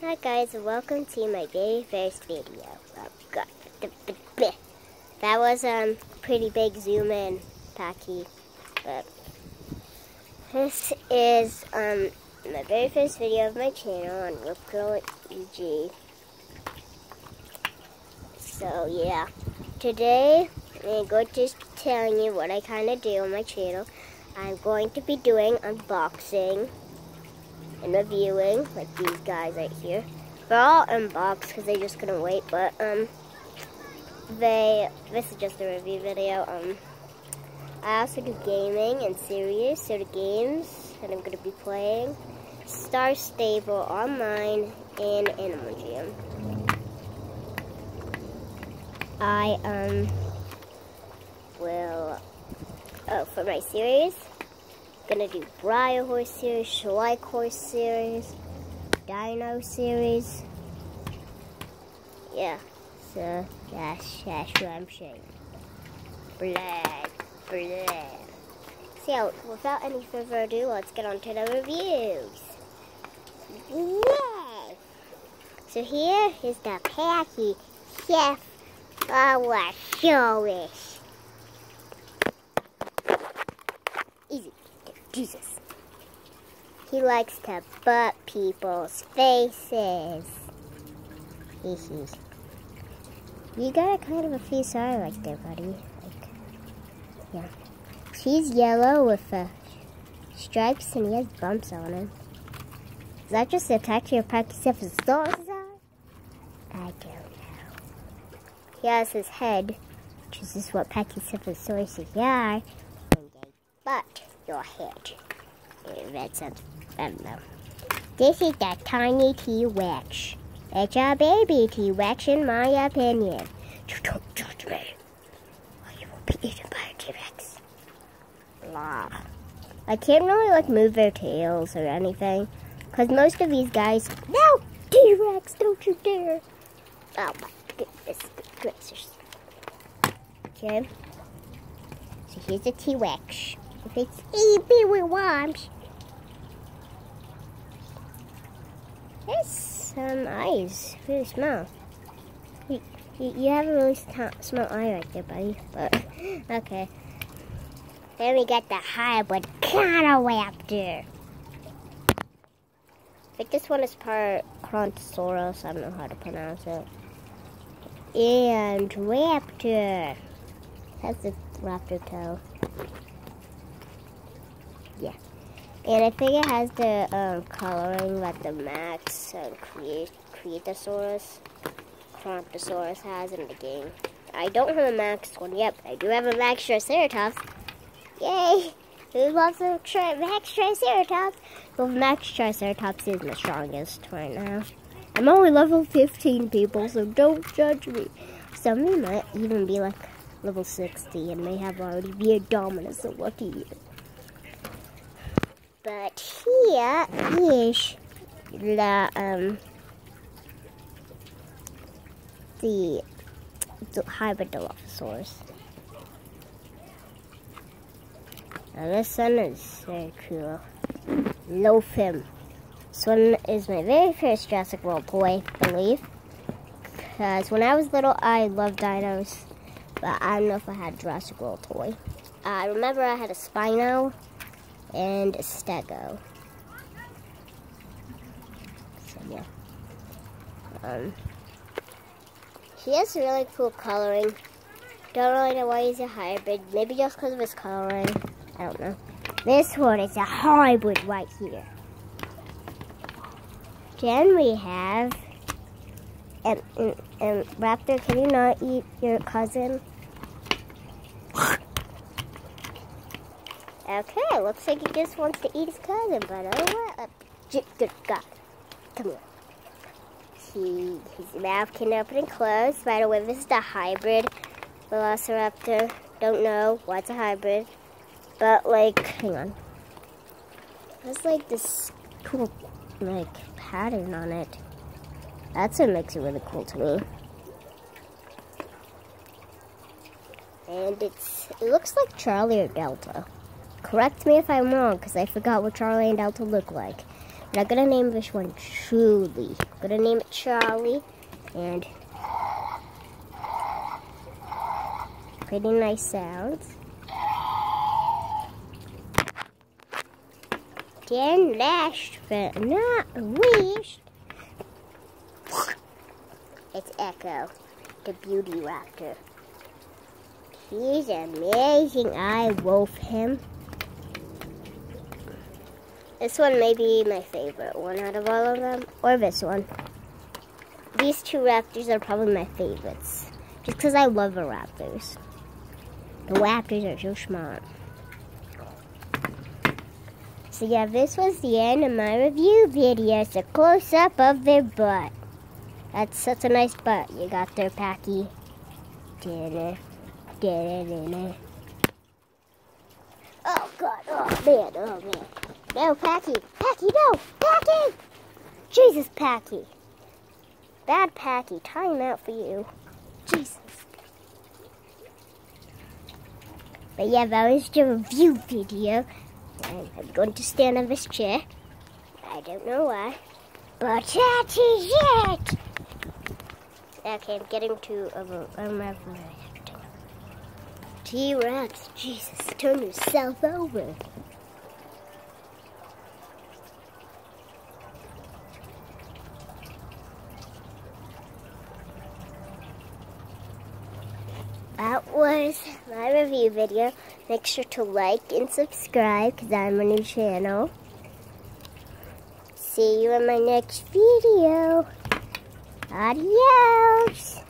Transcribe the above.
Hi guys, and welcome to my very first video. Oh god, that was pretty big zoom in, Packy. But this is my very first video of my channel on Girl EG. So yeah, today I'm going to be telling you what I kind of do on my channel. I'm going to be doing unboxing and reviewing, like these guys right here. They're all unboxed because they just couldn't wait, but this is just a review video. I also do gaming and series, so the games that I'm going to be playing: Star Stable, Online, and Animal Jam. I will, for my series, I'm gonna do Briar Horse series, Schleich Horse series, Dino series. Yeah, so that's what I'm saying. Blood. So, without any further ado, let's get on to the reviews. Yay! So here is the Packy Chef Flower Service. Easy. Jesus. He likes to butt people's faces. You got a kind of a face eye like there, buddy. Yeah. She's yellow with stripes and he has bumps on him. Is that just a texture of Pachycephalosaurus' eye? I don't know. He has his head, which is just what Pachycephalosaurus are, and they butt your head. That's I don't know. This is the tiny T-Rex. It's a baby T-Rex in my opinion. You don't judge me, or you will be eaten by a T-Rex. Blah. I can't really move their tails or anything, because most of these guys, no! T-Rex, don't you dare! Oh my goodness gracious. Okay. So here's a T-Rex. If it's easy with worms. There's some eyes, really small. You have a really small eye right there, buddy. But okay. Then we got the hybrid Carniraptor. I think this one is part Brontosaurus. I don't know how to pronounce it. And Raptor. That's the raptor toe. Yeah. And I think it has the coloring that the Max and Creatosaurus has in the game. I don't have a Max one yet, but I do have a Max Triceratops. Yay! Who loves a Max Triceratops? Well, Max Triceratops is my strongest right now. I'm only level 15, people, so don't judge me. Some of you might even be like level 60 and may have already be a dominant, so lucky you. But here is the hybrid Dilophosaurus. Now this one is very cool. Lofim. This one is my very first Jurassic World toy, I believe. Because when I was little, I loved dinos, but I don't know if I had a Jurassic World toy. I remember I had a Spino and a Stego. So yeah. He has really cool coloring. Don't really know why he's a hybrid. Maybe just because of his coloring. I don't know. This one is a hybrid right here. Then we have and Raptor, can you not eat your cousin? Okay, looks like he just wants to eat his cousin, but oh what? Good God. Come here. His mouth can open and close. By the way, this is the hybrid Velociraptor. Don't know why it's a hybrid. But, hang on. There's, this cool, pattern on it. That's what makes it really cool to me. And it looks like Charlie or Delta. Correct me if I'm wrong, because I forgot what Charlie and Delta look like. And I'm gonna name this one Truly. I'm gonna name it Charlie, and pretty nice sounds. Then last but not least, it's Echo, the beauty raptor. He's amazing. I love him. This one may be my favorite one out of all of them, or this one. These two raptors are probably my favorites, just because I love the raptors. The raptors are so smart. So yeah, this was the end of my review video. It's a close-up of their butt. That's such a nice butt. You got their Packy. Dinner. Oh God, oh man. No, Packy, no, Packy! Jesus, Packy. Bad Packy, time out for you. Jesus. But yeah, that was the review video. And I'm going to stand on this chair. I don't know why. But that is it! Okay, I'm getting to a T-Rex, Jesus, turn yourself over. That was my review video. Make sure to like and subscribe because I'm a new channel. See you in my next video. Adios.